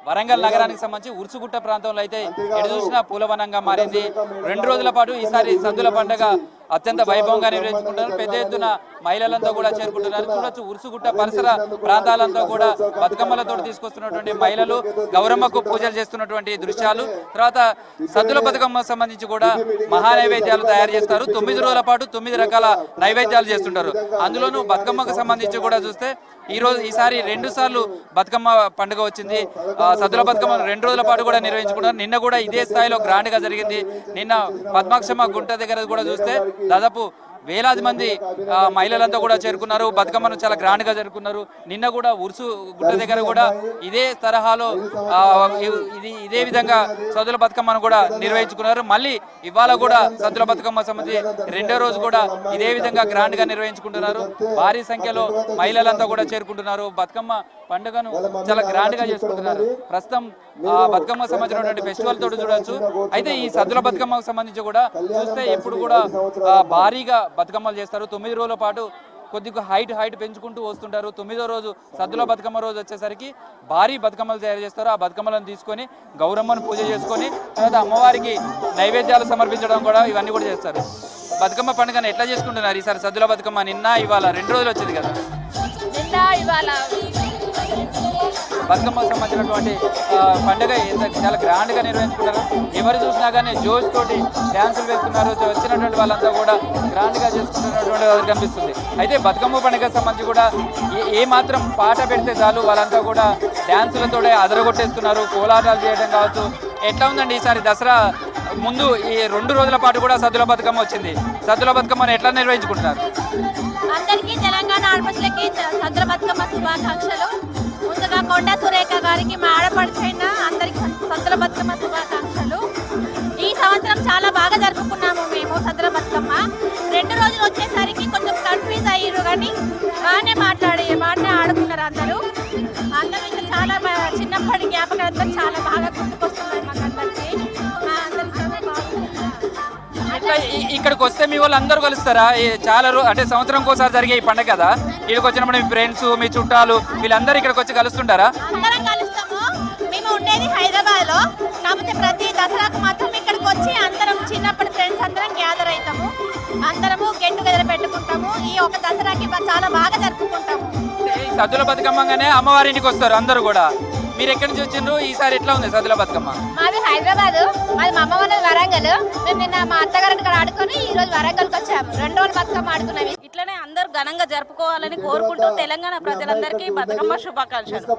వరంగల్ నగరానికి సంబంధించి ఉర్సుగుట్ట ప్రాంతంలో అయితే ఎటు చూసినా పూలవనంగా మారింది. 2 రోజుల పాటు ఈసారి సద్దుల పండుగ అత్యంత వైభవంగా నిర్వహించుకుంటారు. పెద్ద ఎత్తున మహిళలంతా కూడా చేరుకుంటున్నారు. చూడొచ్చు ఉర్సుగుట్ట పరిసర ప్రాంతాలంతా కూడా బతుకమ్మలతో తీసుకొస్తున్నటువంటి మహిళలు గౌరమ్మకు పూజలు చేస్తున్నటువంటి దృశ్యాలు. తర్వాత సద్దుల బతుకమ్మ సంబంధించి కూడా మహా నైవేద్యాలు తయారు చేస్తారు. 9 రోజుల పాటు 9 రకాల నైవేద్యాలు చేస్తుంటారు. అందులోనూ బతుకమ్మకు సంబంధించి కూడా చూస్తే ఈసారి 2 సార్లు బతుకమ్మ పండుగ వచ్చింది. సద్దుల బతుకమ్మ 2 రోజుల పాటు కూడా నిర్వహించుకున్నారు. నిన్న కూడా ఇదే స్థాయిలో గ్రాండ్ గా జరిగింది. నిన్న పద్మాక్షమ్మ గుంట దగ్గర కూడా చూస్తే దాదాపు వేలాది మంది మహిళలంతా కూడా చేరుకున్నారు. బతుకమ్మను చాలా గ్రాండ్ గా జరుపుకున్నారు. నిన్న కూడా ఉర్సు గుట్ట దగ్గర కూడా ఇదే తరహాలో ఇదే విధంగా సద్దుల బతుకమ్మను కూడా నిర్వహించుకున్నారు. మళ్ళీ ఇవాళ కూడా సద్దుల బతుకమ్మ సంబంధించి 2వ రోజు కూడా ఇదే విధంగా గ్రాండ్ గా నిర్వహించుకుంటున్నారు. భారీ సంఖ్యలో మహిళలంతా కూడా చేరుకుంటున్నారు. బతుకమ్మ పండుగను చాలా గ్రాండ్ గా చేసుకుంటున్నారు. ప్రస్తుతం బతుకమ్మకు సంబంధించినటువంటి ఫెస్టివల్ తోటి చూడొచ్చు. అయితే ఈ సద్దుల బతుకమ్మకు సంబంధించి కూడా చూస్తే ఎప్పుడు కూడా భారీగా బతుకమ్మలు చేస్తారు. 9 రోజుల పాటు కొద్దిగా హైట్ పెంచుకుంటూ వస్తుంటారు. 9వ రోజు సద్దుల బతుకమ్మ రోజు వచ్చేసరికి భారీ బతుకమ్మలు తయారు చేస్తారు. ఆ బతుకమ్మలను తీసుకొని గౌరమ్మను పూజ చేసుకొని తర్వాత అమ్మవారికి నైవేద్యాలు సమర్పించడం కూడా ఇవన్నీ కూడా చేస్తారు. బతుకమ్మ పండుగను ఎట్లా చేసుకుంటున్నారు ఈసారి సద్దుల బతుకమ్మ? నిన్న ఇవాళ 2 రోజులు వచ్చింది కదా. బతుకమ్మకు సంబంధించినటువంటి పండుగ చాలా గ్రాండ్ గా నిర్వహించుకున్నారు. ఎవరు చూసినా కానీ జోష్ తోటి డ్యాన్సులు వేస్తున్నారు. వచ్చినటువంటి వాళ్ళంతా కూడా గ్రాండ్ గా చేసుకుంటున్నటువంటి కనిపిస్తుంది. అయితే బతుకమ్మ పండుగకు సంబంధించి కూడా ఏ మాత్రం పాట పెడితే చాలు వాళ్ళంతా కూడా డ్యాన్సులతోనే అదరగొట్టేస్తున్నారు. కోలాటాలు చేయడం కావచ్చు. ఎట్లా ఉందండి ఈసారి దసరా ముందు ఈ 2 రోజుల పాటు కూడా సద్దుల బతుకమ్మ వచ్చింది. సద్దుల బతుకమ్మను ఎట్లా నిర్వహించుకుంటున్నారు? అందరికీ తెలంగాణ ఆడపడుచులకి సద్దుల బతుకమ్మ శుభాకాంక్షలు. ముందుగా కొండ సురేఖ గారికి మా ఆడపడుచైన అందరికి సద్దుల బతుకమ్మ శుభాకాంక్షలు. ఈ సంవత్సరం చాలా బాగా జరుపుకున్నాము మేము సద్దుల బతుకమ్మ. 2 రోజులు వచ్చేసరికి కొంచెం కన్ఫ్యూజ్ అయ్యారు కానీ బాగానే ఆడుకున్నారు అందరూ. ఇంకా చాలా చిన్నప్పటి జ్ఞాపకాలతో చాలా బాగా గుర్తుకొస్తున్నాయి మాకందరికి. ఇక్కడికి వస్తే మీ వాళ్ళు అందరూ కలుస్తారా? చాలా అంటే సంవత్సరం ఒకసారి జరిగే ఈ పండుగ కదా. ఇక్కడికి వచ్చినప్పుడు మీ ఫ్రెండ్స్ మీ చుట్టాలు వీళ్ళందరూ ఇక్కడికి వచ్చి కలుస్తుంటారా? అందరం కలుస్తాము. మేము ఉండేది హైదరాబాద్ లో, కాకపోతే ప్రతి దసరాకు మాత్రం ఇక్కడికి వచ్చి అందరం చిన్నప్పటి ఫ్రెండ్స్ అందరం గ్యాదర్ అవుతాము. అందరము గెట్ టుగెదర్ పెట్టుకుంటాము. ఈ ఒక దసరాకి చాలా బాగా జరుపుకుంటాము. సద్దుల బతుకమ్మగానే అమ్మవారి ఇంటికి వస్తారు అందరూ కూడా. మీరు ఎక్కడి నుంచి వచ్చిండ్రు? ఈసారి ఎట్లా ఉంది సద్దుల బతుకమ్మ? మాది హైదరాబాద్, మాది మా అమ్మ వాళ్ళది వరంగల్. మేము నిన్న మా అత్తగారి ఇక్కడ ఆడుకొని ఈ రోజు వరంగల్కి వచ్చాము. 2 రోజులు బతుకమ్మ ఆడుకున్నాం. ఇట్లనే అందరూ ఘనంగా జరుపుకోవాలని కోరుకుంటూ తెలంగాణ ప్రజలందరికీ బతుకమ్మ శుభాకాంక్షలు.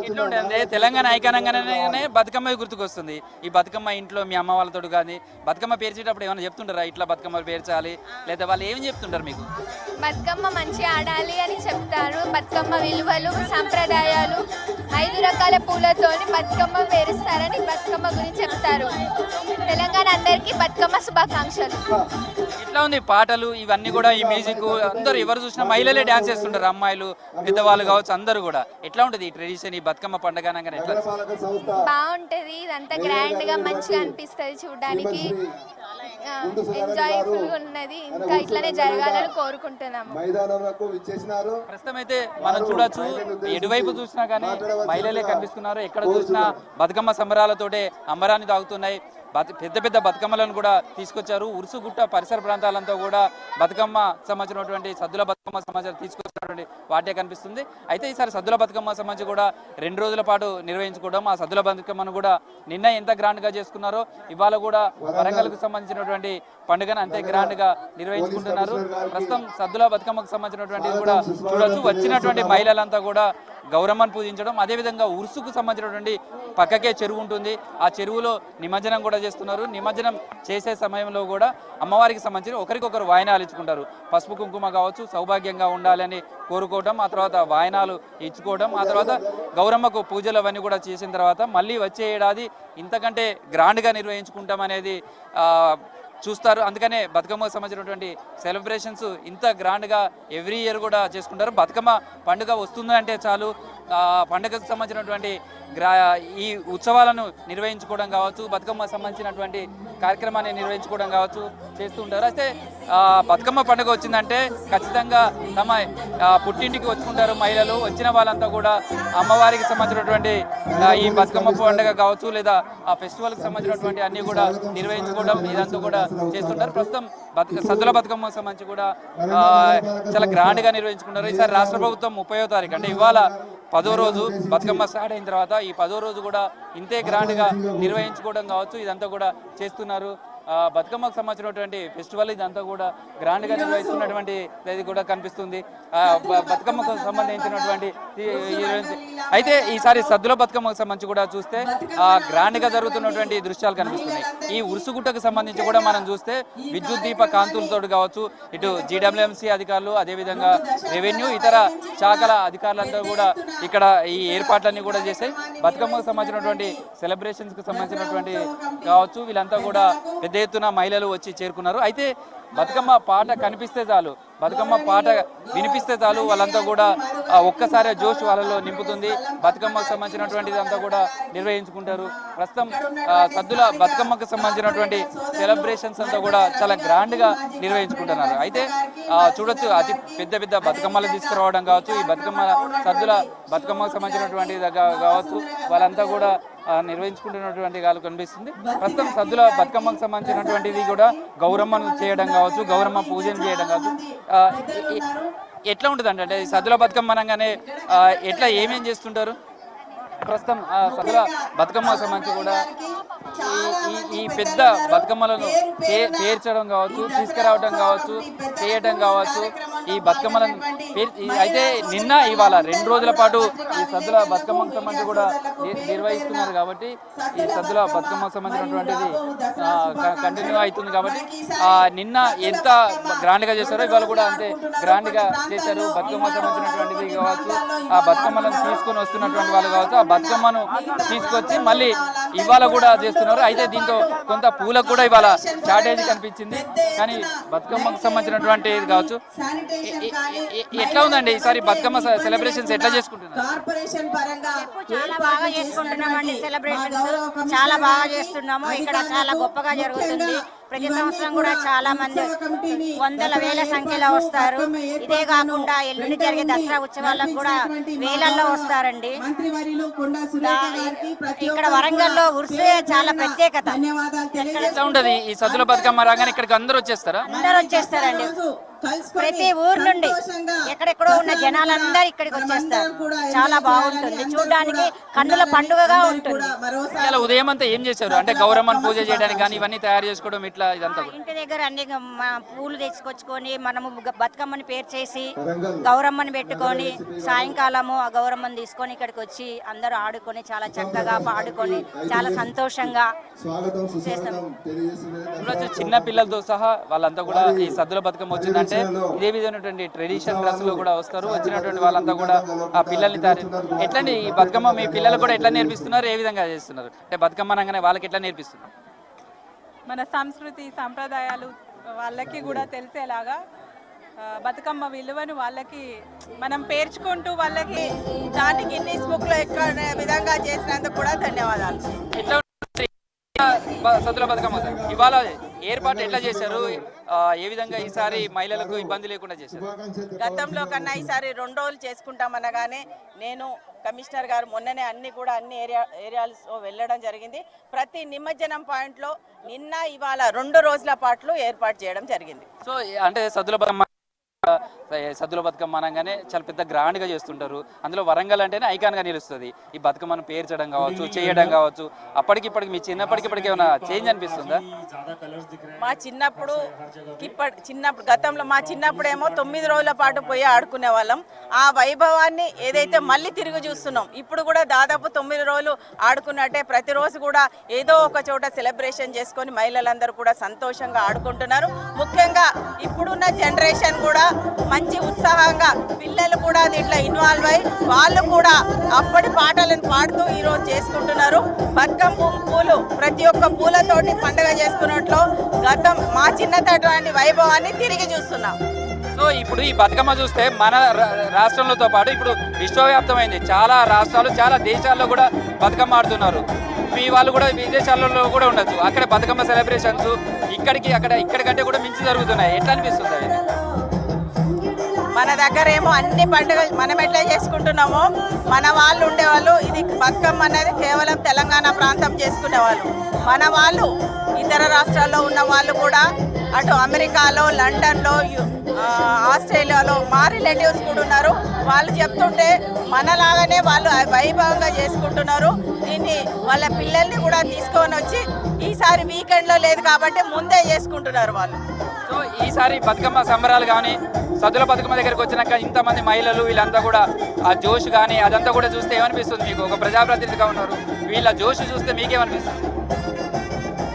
ఇట్లుంటుంది తెలంగాణ ఐకానంగానే బతుకమ్మ గుర్తుకొస్తుంది. ఈ బతుకమ్మ ఇంట్లో మీ అమ్మ వాళ్ళతో కానీ బతుకమ్మ పేర్చేటప్పుడు ఏమైనా చెప్తుంటారా? ఇట్లా బతుకమ్మ పేర్చాలి లేదా వాళ్ళు ఏం చెప్తుంటారు మీకు? బతుకమ్మ మంచిగా ఆడాలి అని చెప్తారు. బతుకమ్మ విలువలు సంప్రదాయాలు 5 రకాల పూలతోని బతుకమ్మ పేరుస్తారని బతుకమ్మ గురించి చెప్తారు. తెలంగాణ అందరికీ బతుకమ్మ శుభాకాంక్షలు. ఇట్లా ఉంది పాటలు ఇవన్నీ కూడా ఈ మ్యూజిక్ అందరూ ఎవరు చూసినా మహిళలే డాన్స్ చేస్తుంటారు. అమ్మాయిలు పెద్దవాళ్ళు కావచ్చు అందరూ కూడా. ఎట్లా ఉంటుంది ఈ ట్రెడిషన్ ఈ బతుకమ్మ పండుగ? బాగుంటది. ఇదంతా గ్రాండ్ గా మంచిగా అనిపిస్తుంది చూడడానికి. ఎంజాయ్ఫుల్ గా ఉన్నది. ఇంకా ఇట్లానే జరగాలని కోరుకుంటున్నాము. ప్రస్తుతం అయితే మనం చూడొచ్చు ఎటువైపు చూసినా కానీ మహిళలే కనిపిస్తున్నారు. ఎక్కడ చూసినా బతుకమ్మ సంబరాలతోటే అంబరాన్ని తాగుతున్నాయి. పెద్ద బతుకమ్మలను కూడా తీసుకొచ్చారు. ఉరుసుగుట్ట పరిసర ప్రాంతాలంతా కూడా బతుకమ్మ సంబంధించినటువంటి సద్దుల బతుకమ్మ సంబంధించి తీసుకొచ్చినటువంటి వాటే కనిపిస్తుంది. అయితే ఈసారి సద్దుల బతుకమ్మ సంబంధించి కూడా 2 రోజుల పాటు నిర్వహించుకోవడం. ఆ సద్దుల బతుకమ్మను కూడా నిన్న ఎంత గ్రాండ్ గా చేసుకున్నారో ఇవాళ కూడా వరంగల్కు సంబంధించినటువంటి పండుగను అంతే గ్రాండ్ గా నిర్వహించుకుంటున్నారు. ప్రస్తుతం సద్దుల బతుకమ్మకు సంబంధించినటువంటి కూడా చూడొచ్చు. వచ్చినటువంటి మహిళలంతా కూడా గౌరమ్మను పూజించడం. అదేవిధంగా ఉరుసుకు సంబంధించినటువంటి పక్కకే చెరువు ఉంటుంది. ఆ చెరువులో నిమజ్జనం కూడా చేస్తున్నారు. నిమజ్జనం చేసే సమయంలో కూడా అమ్మవారికి సంబంధించి ఒకరికొకరు వాయనాలు ఇచ్చుకుంటారు. పసుపు కుంకుమ కావచ్చు, సౌభాగ్యంగా ఉండాలని కోరుకోవడం, ఆ తర్వాత వాయనాలు ఇచ్చుకోవడం, ఆ తర్వాత గౌరమ్మకు పూజలు అవన్నీ కూడా చేసిన తర్వాత మళ్ళీ వచ్చే ఏడాది ఇంతకంటే గ్రాండ్గా నిర్వహించుకుంటాం అనేది చూస్తారు. అందుకనే బతుకమ్మకు సంబంధించినటువంటి సెలబ్రేషన్స్ ఇంత గ్రాండ్గా ఎవ్రీ ఇయర్ కూడా చేసుకుంటారు. బతుకమ్మ పండుగ వస్తుందంటే చాలు పండుగకు సంబంధించినటువంటి ఈ ఉత్సవాలను నిర్వహించుకోవడం కావచ్చు, బతుకమ్మ సంబంధించినటువంటి కార్యక్రమాన్ని నిర్వహించుకోవడం కావచ్చు, చేస్తూ ఉంటారు. అయితే బతుకమ్మ పండుగ వచ్చిందంటే ఖచ్చితంగా తమ పుట్టింటికి వచ్చుకుంటారు మహిళలు. వచ్చిన వాళ్ళంతా కూడా అమ్మవారికి సంబంధించినటువంటి ఈ బతుకమ్మ పండుగ కావచ్చు లేదా ఆ ఫెస్టివల్కి సంబంధించినటువంటి అన్ని కూడా నిర్వహించుకోవడం ఇదంతా కూడా చేస్తుంటారు. ప్రస్తుతం సద్దుల బతుకమ్మకు సంబంధించి కూడా చాలా గ్రాండ్గా నిర్వహించుకుంటారు. ఈసారి రాష్ట్ర ప్రభుత్వం 30వ తారీఖు అంటే ఇవాళ 10వ రోజు బతుకమ్మ స్టార్ట్ అయిన తర్వాత ఈ 10వ రోజు కూడా ఇంతే గ్రాండ్గా నిర్వహించుకోవడం కావచ్చు ఇదంతా కూడా చేస్తున్నారు. బతుకమ్మకు సంబంధించినటువంటి ఫెస్టివల్ ఇదంతా కూడా గ్రాండ్గా నిర్వహిస్తున్నటువంటి ఇది కూడా కనిపిస్తుంది. బతుకమ్మకు సంబంధించినటువంటి అయితే ఈసారి సద్దుల బతుకమ్మకు సంబంధించి కూడా చూస్తే గ్రాండ్గా జరుగుతున్నటువంటి దృశ్యాలు కనిపిస్తున్నాయి. ఈ ఉరుసుగుట్టకు సంబంధించి కూడా మనం చూస్తే విద్యుత్ దీప కాంతులతో కావచ్చు ఇటు GWMC అధికారులు అదేవిధంగా రెవెన్యూ ఇతర శాఖల అధికారులంతా కూడా ఇక్కడ ఈ ఏర్పాట్లన్నీ కూడా చేశాయి. బతుకమ్మకు సంబంధించినటువంటి సెలబ్రేషన్స్కి సంబంధించినటువంటి కావచ్చు వీళ్ళంతా కూడా పెద్ద ఎత్తున మహిళలు వచ్చి చేరుకున్నారు. అయితే బతుకమ్మ పాట కనిపిస్తే చాలు, బతుకమ్మ పాట వినిపిస్తే చాలు వాళ్ళంతా కూడా ఒక్కసారి జోష్ వాళ్ళలో నింపుతుంది. బతుకమ్మకు సంబంధించినటువంటిది అంతా కూడా నిర్వహించుకుంటారు. ప్రస్తుతం సద్దుల బతుకమ్మకు సంబంధించినటువంటి సెలబ్రేషన్స్ అంతా కూడా చాలా గ్రాండ్గా నిర్వహించుకుంటున్నారు. అయితే చూడొచ్చు అతి పెద్ద పెద్ద బతుకమ్మలు తీసుకురావడం కావచ్చు ఈ బతుకమ్మ సద్దుల బతుకమ్మకు సంబంధించినటువంటి కావచ్చు వాళ్ళంతా కూడా నిర్వహించుకుంటున్నటువంటి వాళ్ళు కనిపిస్తుంది. ప్రస్తుతం సద్దుల బతుకమ్మకు సంబంధించినటువంటిది కూడా గౌరమ్మను చేయడం కావచ్చు గౌరమ్మ పూజను చేయడం కావచ్చు ఎట్లా ఉంటుంది అంటే సద్దుల బతుకమ్మ అనగానే ఎట్లా ఏమేం చేస్తుంటారు? ప్రస్తుతం సద్దుల బతుకమ్మకు సంబంధించి కూడా ఈ పెద్ద బతుకమ్మలను పేర్చడం కావచ్చు తీసుకురావడం కావచ్చు చేయడం కావచ్చు ఈ బతుకమ్మలను అయితే నిన్న ఇవాళ 2 రోజుల పాటు ఈ సద్దుల బతుకమ్మకు సంబంధించి కూడా నిర్వహిస్తున్నారు కాబట్టి ఈ సద్దుల బతుకమ్మకు సంబంధించినటువంటిది కంటిన్యూ అవుతుంది కాబట్టి నిన్న ఎంత గ్రాండ్గా చేశారో ఇవాళ కూడా అంతే గ్రాండ్గా చేశారు. బతుకమ్మకు సంబంధించినటువంటిది కావచ్చు ఆ బతుకమ్మలను తీసుకొని వస్తున్నటువంటి వాళ్ళు కావచ్చు ఆ బతుకమ్మను తీసుకొచ్చి మళ్ళీ ఇవాళ కూడా చేస్తున్నారు. అయితే దీంతో కొంత పూలకు కూడా ఇవాళ షార్టేజ్ కనిపించింది. కానీ బతుకమ్మకు సంబంధించినటువంటి ఇది కావచ్చు ఎట్లా ఉందండి ఈసారి బతుకమ్మ సెలబ్రేషన్స్ ఎట్లా చేసుకుంటున్నారు? చాలా బాగా చేసుకుంటున్నామండి. సెలబ్రేషన్స్ చాలా బాగా చేస్తున్నాము. ఇక్కడ చాలా గొప్పగా జరుగుతుంది. ప్రతి సంవత్సరం కూడా చాలా మంది వందల వేల సంఖ్యలో వస్తారు. ఇదే కాకుండా ఎల్లుండి జరిగే దసరా ఉత్సవాలకు కూడా వేలల్లో వస్తారండి. ఇక్కడ వరంగల్లో ఉర్సే చాలా ప్రత్యేకత. ఎట్లా ఉంటది ఈ సద్దుల బతుకమ్మ రాగానే ఇక్కడికి అందరూ వచ్చేస్తారా? అందరూ వచ్చేస్తారండి. ప్రతి ఊరు నుండి ఎక్కడెక్కడో ఉన్న జనాలందరూ ఇక్కడికి వచ్చేస్తారు. చాలా బాగుంటుంది చూడడానికి, కన్నుల పండుగగా ఉంటుంది. ఇలా ఉదయం అంతా ఏం చేశారు అంటే గౌరమ్మను పూజ చేయడానికి కానీ ఇవన్నీ తయారు చేసుకోవడం ఇట్లా ఇదంతా ఇంటి దగ్గర అన్ని పూలు తెచ్చుకొచ్చుకొని మనము బతుకమ్మని పేరు చేసి గౌరమ్మని పెట్టుకొని సాయంకాలము ఆ గౌరమ్మని తీసుకొని ఇక్కడికి వచ్చి అందరూ ఆడుకొని చాలా చక్కగా పాడుకొని చాలా సంతోషంగా చేస్తాం. చిన్న పిల్లలతో సహా వాళ్ళంతా కూడా ఈ సద్దుల బతుకమ్మ వచ్చిందంటే ఇదే విధమైనటువంటి ట్రెడిషనల్ డ్రెస్ లో కూడా వస్తారు. వచ్చినటువంటి వాళ్ళంతా కూడా ఆ పిల్లల్ని తయారు ఎట్లండి ఈ బతుకమ్మ మీ పిల్లలు కూడా ఎట్లా నేర్పిస్తున్నారు? ఏ విధంగా చేస్తున్నారు అంటే బతుకమ్మ అనగానే వాళ్ళకి ఎట్లా నేర్పిస్తున్నారు? మన సంస్కృతి సంప్రదాయాలు వాళ్ళకి కూడా తెలిసేలాగా బతుకమ్మ విలువను వాళ్ళకి మనం పేర్చుకుంటూ వాళ్ళకి దాన్ని గిన్నీస్ బుక్ లో ఎక్కడ విధంగా చేసినందుకు కూడా ధన్యవాదాలు. సద్దుల బతుకమ్మ ఇవాళ ఏర్పాటు ఎట్లా చేశారు? ఏ విధంగా ఈసారి మహిళలకు ఇబ్బంది లేకుండా చేశారు? గతంలో కన్నా ఈసారి 2 రోజులు చేసుకుంటామనగానే నేను కమిషనర్ గారు మొన్ననే అన్ని ఏరియాస్ వెళ్ళడం జరిగింది. ప్రతి నిమజ్జనం పాయింట్ లో నిన్న ఇవాళ 2 రోజుల పాటు ఏర్పాటు చేయడం జరిగింది. సో అంటే సద్దుల బతుకమ్మ అనగానే చాలా పెద్ద గ్రాండ్గా చేస్తుంటారు. అందులో వరంగల్ అంటేనే ఐకాన్గా నిలుస్తుంది. ఈ బతుకమ్మను పేర్చడం కావచ్చు చేయడం కావచ్చు అప్పటికిప్పటికి మీ చిన్నప్పటికి ఏమైనా చేంజ్ అనిపిస్తుందా? మా చిన్నప్పుడు గతంలో మా చిన్నప్పుడేమో 9 రోజుల పాటు పోయి ఆడుకునే వాళ్ళం. ఆ వైభవాన్ని ఏదైతే మళ్ళీ తిరిగి చూస్తున్నాం. ఇప్పుడు కూడా దాదాపు 9 రోజులు ఆడుకున్నట్టే ప్రతిరోజు కూడా ఏదో ఒక చోట సెలబ్రేషన్ చేసుకొని మహిళలందరూ కూడా సంతోషంగా ఆడుకుంటున్నారు. ముఖ్యంగా ఇప్పుడున్న జనరేషన్ కూడా మంచి ఉత్సాహంగా పిల్లలు కూడా దీంట్లో ఇన్వాల్వ్ అయ్యి వాళ్ళు కూడా అప్పటి పాటలను పాడుతూ ఈరోజు చేసుకుంటున్నారు. బతుకమ్మ పూలు ప్రతి ఒక్క పూలతోటి పండుగ చేసుకున్నట్లు మా చిన్నతనాటి వైభవాన్ని తిరిగి చూస్తున్నాం. సో ఇప్పుడు ఈ బతుకమ్మ చూస్తే మన రాష్ట్రంలోతో పాటు ఇప్పుడు విశ్వవ్యాప్తమైంది. చాలా రాష్ట్రాలు, చాలా దేశాల్లో కూడా బతుకమ్మ ఆడుతున్నారు. మీ వాళ్ళు కూడా విదేశాలలో కూడా ఉండొచ్చు. అక్కడ బతుకమ్మ సెలబ్రేషన్స్ ఇక్కడికంటే కూడా మించి జరుగుతున్నాయి. ఎట్లా అనిపిస్తుంది అది? మన దగ్గర ఏమో అన్ని పండుగలు మనం ఎట్లా చేసుకుంటున్నామో మన వాళ్ళు ఉండేవాళ్ళు ఇది బతుకమ్మ అనేది కేవలం తెలంగాణ ప్రాంతం చేసుకునేవాళ్ళు. మన వాళ్ళు ఇతర రాష్ట్రాల్లో ఉన్న వాళ్ళు కూడా అటు అమెరికాలో, లండన్లో, ఆస్ట్రేలియాలో మా రిలేటివ్స్ కూడా ఉన్నారు. వాళ్ళు చెప్తుంటే మనలాగానే వాళ్ళు వైభవంగా చేసుకుంటున్నారు. దీన్ని వాళ్ళ పిల్లల్ని కూడా తీసుకొని వచ్చి ఈసారి వీకెండ్లో లేదు కాబట్టి ముందే చేసుకుంటున్నారు వాళ్ళు. సో ఈసారి బతుకమ్మ సంబరాలు కానీ సద్దుల బతుకమ్మ దగ్గరికి వచ్చినాక ఇంతమంది మహిళలు వీళ్ళంతా కూడా ఆ జోష్ కానీ అదంతా కూడా చూస్తే ఏమనిపిస్తుంది మీకు? ఒక ప్రజాప్రతినిధిగా ఉన్నారు, వీళ్ళ జోష్ చూస్తే మీకేమనిపిస్తుంది?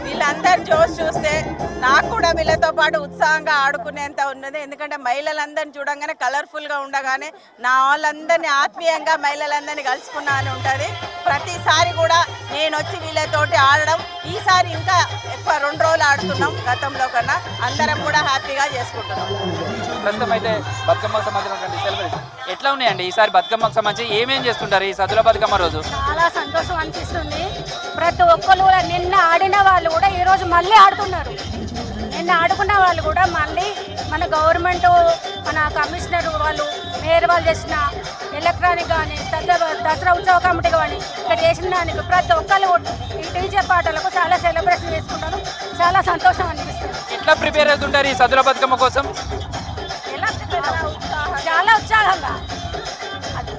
వీళ్ళందరూ జోష్ చూస్తే నాకు కూడా వీళ్ళతో పాటు ఉత్సాహంగా ఆడుకునేంత ఉన్నది. ఎందుకంటే మహిళలందరినీ చూడంగానే కలర్ఫుల్గా ఉండగానే నా వాళ్ళందరినీ ఆత్మీయంగా మహిళలందరినీ కలుసుకున్నా అని ఉంటుంది. ప్రతిసారి కూడా నేను వచ్చి వీళ్ళతోటి ఆడడం, ఈసారి ఇంకా ఎక్కువ 2 రోజులు ఆడుతున్నాం గతంలో కన్నా. అందరం కూడా హ్యాపీగా చేసుకుంటున్నాం. ప్రస్తుతం అయితే బతుకమ్మకు సంబంధించినటువంటి సెలబ్రేషన్ ఎట్లా ఉన్నాయండి? ఈసారి బతుకమ్మకు సంబంధించి ఏమేం చేస్తుంటారు ఈ సద్దుల బతుకమ్మ రోజు? చాలా సంతోషం అనిపిస్తుంది. ప్రతి ఒక్కరు కూడా నిన్న ఆడిన వాళ్ళు కూడా ఈరోజు మళ్ళీ ఆడుతున్నారు. నిన్న ఆడుకున్న వాళ్ళు కూడా మళ్ళీ మన గవర్నమెంట్, మన కమిషనర్ వాళ్ళు, మేయర్ వాళ్ళు చేసిన ఎలక్ట్రానిక్ కానీ దసరా ఉత్సవ కమిటీ కానీ ఇక్కడ చేసిన దానికి ప్రతి ఒక్కరు ఈ డీజే పాటలకు చాలా సెలబ్రేషన్ చేసుకుంటారు. చాలా సంతోషం అనిపిస్తుంది. ఎట్లా ప్రిపేర్ అవుతుంటారు ఈ సద్దుల బతుకమ్మ కోసం? ఎలా చాలా ఉత్సాహంగా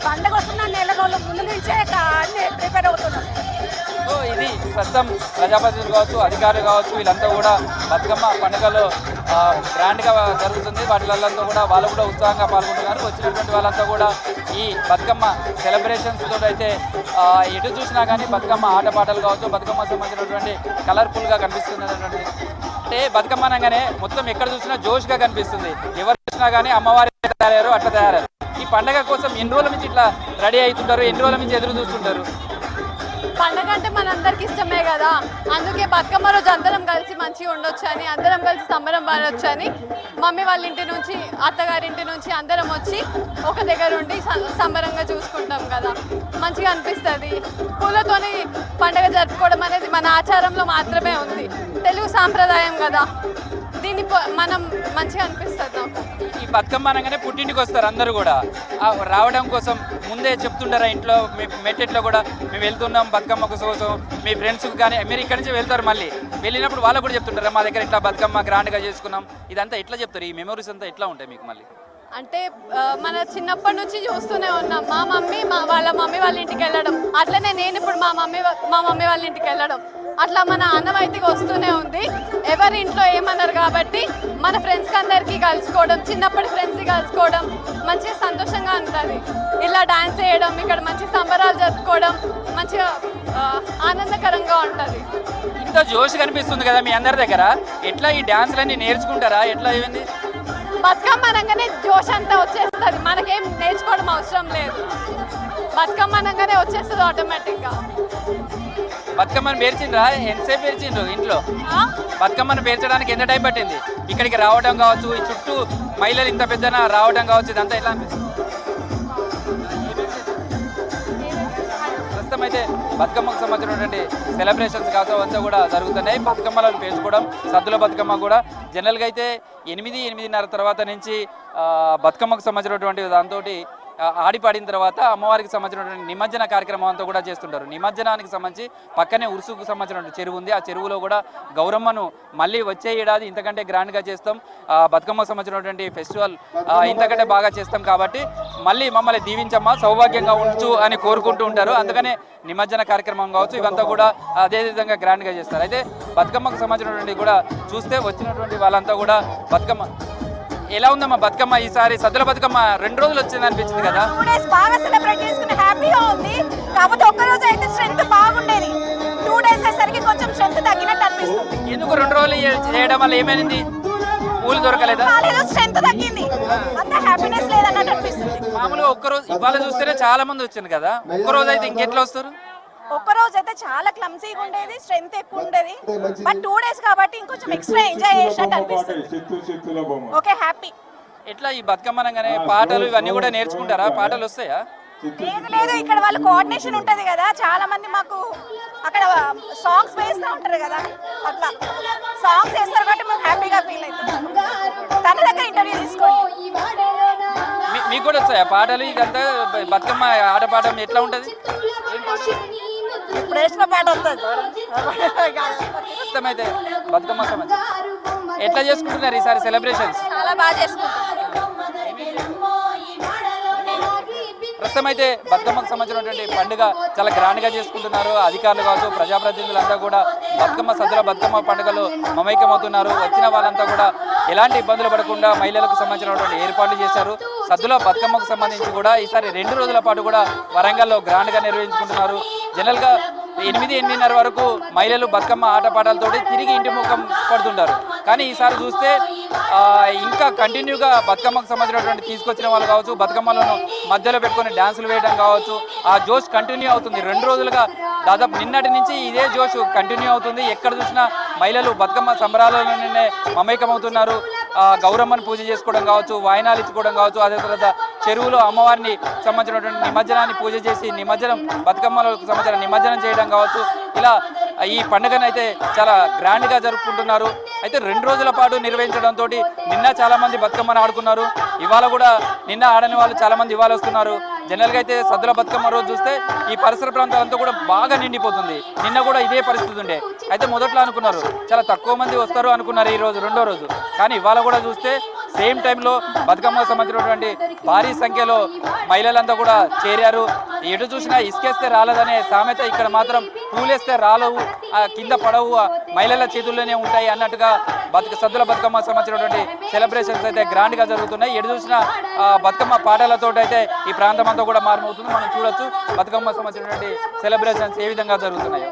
పండుగ వస్తున్న నెల రోజుల ముందు నుంచే అన్ని ప్రిపేర్ అవుతున్నారు. సో ఇది ప్రస్తుతం ప్రజాప్రతినిధులు కావచ్చు, అధికారులు కావచ్చు, వీళ్ళంతా కూడా బతుకమ్మ పండుగలో గ్రాండ్గా జరుగుతుంది. వాటిల్లో కూడా వాళ్ళు కూడా ఉత్సాహంగా పాల్గొంటున్నారు. వచ్చినటువంటి వాళ్ళంతా కూడా ఈ బతుకమ్మ సెలబ్రేషన్స్ తోటి అయితే ఎటు చూసినా కానీ బతుకమ్మ ఆటపాటలు కావచ్చు, బతుకమ్మ సంబంధించినటువంటి కలర్ఫుల్గా కనిపిస్తుంది. అంటే బతుకమ్మ అనగానే మొత్తం ఎక్కడ చూసినా జోష్గా కనిపిస్తుంది. ఎవరు చూసినా కానీ అమ్మవారి తయారయ్యారు, అట్లా తయారయ్యారు. ఈ పండగ కోసం ఎన్ని రోజుల నుంచి ఇట్లా రెడీ అవుతుంటారు? ఎన్ని రోజుల నుంచి ఎదురు చూస్తుంటారు? పండగ అంటే మనందరికి ఇష్టమే కదా, అందుకే బతుకమ్మ రోజు అందరం కలిసి మంచిగా ఉండొచ్చు అని, అందరం కలిసి సంబరం పడవచ్చు అని మమ్మీ వాళ్ళ ఇంటి నుంచి, అత్తగారింటి నుంచి అందరం వచ్చి ఒక దగ్గర ఉండి సంబరంగా చూసుకుంటాం కదా, మంచిగా అనిపిస్తుంది. పూలతోని పండగ జరుపుకోవడం అనేది మన ఆచారంలో మాత్రమే ఉంది, తెలుగు సాంప్రదాయం కదా, దీన్ని మనం మంచిగా అనిపిస్తుంది నాకు. ఈ బతుకమ్మ అనగానే పుట్టింటికి వస్తారు అందరూ కూడా. రావడం కోసం ముందే చెప్తుంటారా ఇంట్లో, మీ మెట్టెట్లో కూడా మేము వెళ్తున్నాం బతుకమ్మ కోసం, మీ ఫ్రెండ్స్కి కానీ మీరు ఇక్కడి నుంచి వెళ్తారు, మళ్ళీ వెళ్ళినప్పుడు వాళ్ళకు కూడా చెప్తుంటారా మా దగ్గర ఇట్లా బతుకమ్మ గ్రాండ్గా చేసుకున్నాం, ఇదంతా ఎట్లా చెప్తారు? ఈ మెమరీస్ అంతా ఎట్లా ఉంటాయి మీకు మళ్ళీ? అంటే మన చిన్నప్పటి నుంచి చూస్తూనే ఉన్నాం, మా మమ్మీ వాళ్ళ మమ్మీ వాళ్ళ ఇంటికి వెళ్ళడం, అట్లనే నేను ఇప్పుడు మా మమ్మీ వాళ్ళ ఇంటికి వెళ్ళడం, అట్లా మన ఆనవాయితీగా వస్తూనే ఉంది. ఎవరి ఇంట్లో ఏమన్నారు కాబట్టి మన ఫ్రెండ్స్కి అందరికీ కలుసుకోవడం, చిన్నప్పటి ఫ్రెండ్స్కి కలుసుకోవడం మంచిగా సంతోషంగా ఉంటుంది. ఇలా డాన్స్ చేయడం, ఇక్కడ మంచి సంబరాలు జరుపుకోవడం మంచిగా ఆనందకరంగా ఉంటుంది. ఇంత జోష్ కనిపిస్తుంది కదా మీ అందరి దగ్గర, ఎట్లా ఈ డాన్స్లన్నీ నేర్చుకుంటారా? ఎట్లా ఏమైంది? బతుకమ్మ అనగానే జోష్ అంతా వచ్చేస్తుంది, మనకేం నేర్చుకోవడం అవసరం లేదు, బతుకమ్మ అనగానే వచ్చేస్తుంది ఆటోమేటిక్గా. బతుకమ్మను పేర్చిండ్రా? ఎంతసేపు పేర్చిండ్రు ఇంట్లో? బతుకమ్మను పేర్చడానికి ఎంత టైం పట్టింది? ఇక్కడికి రావడం కావచ్చు, ఈ చుట్టూ మహిళలు ఇంత పెద్దన రావడం కావచ్చు, ఇదంతా ఎలా అనిపిస్తుంది? ప్రస్తుతం అయితే బతుకమ్మకు సంబంధించినటువంటి సెలబ్రేషన్స్ కావచ్చు అంతా కూడా జరుగుతున్నాయి. బతుకమ్మలను పేర్చుకోవడం, సద్దుల బతుకమ్మ కూడా జనరల్గా అయితే 8-8:30 తర్వాత నుంచి బతుకమ్మకు సంబంధించినటువంటి దాంతో ఆడిపాడిన తర్వాత అమ్మవారికి సంబంధించినటువంటి నిమజ్జన కార్యక్రమం అంతా కూడా చేస్తుంటారు. నిమజ్జనానికి సంబంధించి పక్కనే ఉరుసుకు సంబంధించినటువంటి చెరువు ఉంది, ఆ చెరువులో కూడా గౌరమ్మను మళ్ళీ వచ్చే ఏడాది ఇంతకంటే గ్రాండ్గా చేస్తాం, బతుకమ్మకు సంబంధించినటువంటి ఫెస్టివల్ ఇంతకంటే బాగా చేస్తాం కాబట్టి మళ్ళీ మమ్మల్ని దీవించమ్మా, సౌభాగ్యంగా ఉంచు అని కోరుకుంటూ ఉంటారు. అందుకనే నిమజ్జన కార్యక్రమం కావచ్చు ఇవంతా కూడా అదే విధంగా గ్రాండ్గా చేస్తారు. అయితే బతుకమ్మకు సంబంధించినటువంటి కూడా చూస్తే వచ్చినటువంటి వాళ్ళంతా కూడా బతుకమ్మ ఎలా ఉందమ్మా? బతుకమ్మ ఈసారి సద్దుల బతుకమ్మ 2 రోజులు వచ్చింది అనిపించింది కదా? 2 days బాగా సెలబ్రేట్ చేసుకుని హ్యాపీగా ఉంది. కాకపోతే ఒక్క రోజు అయితే స్ట్రెంత్ బాగుండేది, 2 days అయ్యేసరికి కొంచెం స్ట్రెంత్ తగ్గినట్టు అనిపిస్తుంది. ఎందుకు 2 రోజులు చేయడం వల్ల ఏమైంది? పూలు దొరకలేదా? స్ట్రెంత్ తగ్గింది, అంత హ్యాపీనెస్ లేదన్నట్టు అనిపిస్తుంది. మామూలుగా ఒక్క రోజు ఇవాళ చూస్తేనే చాలా మంది వచ్చింది కదా, ఒక్క రోజు అయితే ఇంకెట్లా వస్తారు? ఒక్క రోజు అయితే చాలా క్లమ్సీగా ఉండేది, స్ట్రెంత్ ఎక్కువ ఉండేది. బట్ 2 days కాబట్టి ఇంకొంచెం ఎక్స్ట్రా ఎంజాయ్ చేసినట్టు అనిపిస్తుంది. Okay, happy. ఎట్లా ఈ బతుకమ్మ అనగానే పాటలు ఇవన్నీ కూడా నేర్చుకుంటారా? పాటలు వస్తాయా? లేదు లేదు, ఇక్కడ వాళ్ళ కోఆర్డినేషన్ ఉంటది కదా, చాలా మంది మాకు అక్కడ సాంగ్స్ వేస్తూ ఉంటారు కదా, అట్లా సాంగ్స్ వేస్తారు కాబట్టి మేము హ్యాపీగా ఫీల్ అవుతాం. తన దగ్గర ఇంటర్వ్యూ తీసుకోండి. మీకు కూడా వస్తాయా పాటలు? ఇదంతా బతుకమ్మ ఆట పాడడం ఎట్లా ఉంటుంది? ఇప్పుడు వేసిన పాట వస్తుంది. ఇష్టమైతే బతుకమ్మ సంబంధం ఎట్లా చేసుకుంటున్నారు ఈసారి సెలబ్రేషన్స్? చాలా బాగా చేసుకుంటాం. ప్రస్తుతం అయితే బతుకమ్మకు సంబంధించినటువంటి పండుగ చాలా గ్రాండ్ గా చేసుకుంటున్నారు. అధికారులు కావచ్చు, ప్రజాప్రతినిధులంతా కూడా సద్దుల బతుకమ్మ పండుగలో మమైకమవుతున్నారు. వచ్చిన వాళ్ళంతా కూడా ఎలాంటి ఇబ్బందులు పడకుండా మహిళలకు సంబంధించినటువంటి ఏర్పాట్లు చేశారు. సద్దుల బతుకమ్మకు సంబంధించి కూడా ఈసారి 2 రోజుల పాటు కూడా వరంగల్లో గ్రాండ్ గా నిర్వహించుకుంటున్నారు. జనరల్ గా 8-8:30 వరకు మహిళలు బతుకమ్మ ఆటపాటలతో తిరిగి ఇంటి ముఖం పడుతుంటారు. కానీ ఈసారి చూస్తే ఇంకా కంటిన్యూగా బతుకమ్మకు సంబంధించినటువంటి తీసుకొచ్చిన వాళ్ళు కావచ్చు, బతుకమ్మలను మధ్యలో పెట్టుకొని డ్యాన్సులు వేయడం కావచ్చు, ఆ జోష్ కంటిన్యూ అవుతుంది. 2 రోజులుగా దాదాపు నిన్నటి నుంచి ఇదే జోష్ కంటిన్యూ అవుతుంది. ఎక్కడ చూసినా మహిళలు బతుకమ్మ సంబరాలలోనే మమేకమవుతున్నారు. గౌరమ్మను పూజ చేసుకోవడం కావచ్చు, వాయినాలు ఇచ్చుకోవడం కావచ్చు, అదే తర్వాత చెరువులో అమ్మవారిని సంబంధించినటువంటి నిమజ్జనాన్ని పూజ చేసి నిమజ్జనం బతుకమ్మలకు సంబంధించిన నిమజ్జనం చేయడం కావచ్చు, ఇలా ఈ పండుగను అయితే చాలా గ్రాండ్ గా జరుపుకుంటున్నారు. అయితే 2 రోజుల పాటు నిర్వహించడంతో నిన్న చాలా మంది బతుకమ్మను ఆడుకున్నారు. ఇవాళ కూడా నిన్న ఆడని వాళ్ళు చాలా మంది ఇవాళ వస్తున్నారు. జనరల్ గా అయితే సద్దుల బతుకమ్మ రోజు చూస్తే ఈ పరిసర ప్రాంతాలంతా కూడా బాగా నిండిపోతుంది. నిన్న కూడా ఇదే పరిస్థితి ఉండే. అయితే మొదట్లో అనుకున్నారు చాలా తక్కువ మంది వస్తారు అనుకున్నారు ఈ రోజు 2వ రోజు. కానీ ఇవాళ కూడా చూస్తే సేమ్ టైంలో బతుకమ్మకు సంబంధించినటువంటి భారీ సంఖ్యలో మహిళలంతా కూడా చేరారు. ఎటు చూసినా ఇసుకేస్తే రాలేదనే సామెత ఇక్కడ మాత్రం పూలేస్తే రాలవు, కింద పడవు, మహిళల చేతుల్లోనే ఉంటాయి అన్నట్టుగా సద్దుల బతుకమ్మ సంబంధించినటువంటి సెలబ్రేషన్స్ అయితే గ్రాండ్ గా జరుగుతున్నాయి. ఎటు చూసినా బతుకమ్మ పాటలతో అయితే ఈ ప్రాంతం అంతా కూడా మారుమవుతుంది. మనం చూడొచ్చు బతుకమ్మ సంబంధించినటువంటి సెలబ్రేషన్స్ ఏ విధంగా జరుగుతున్నాయో.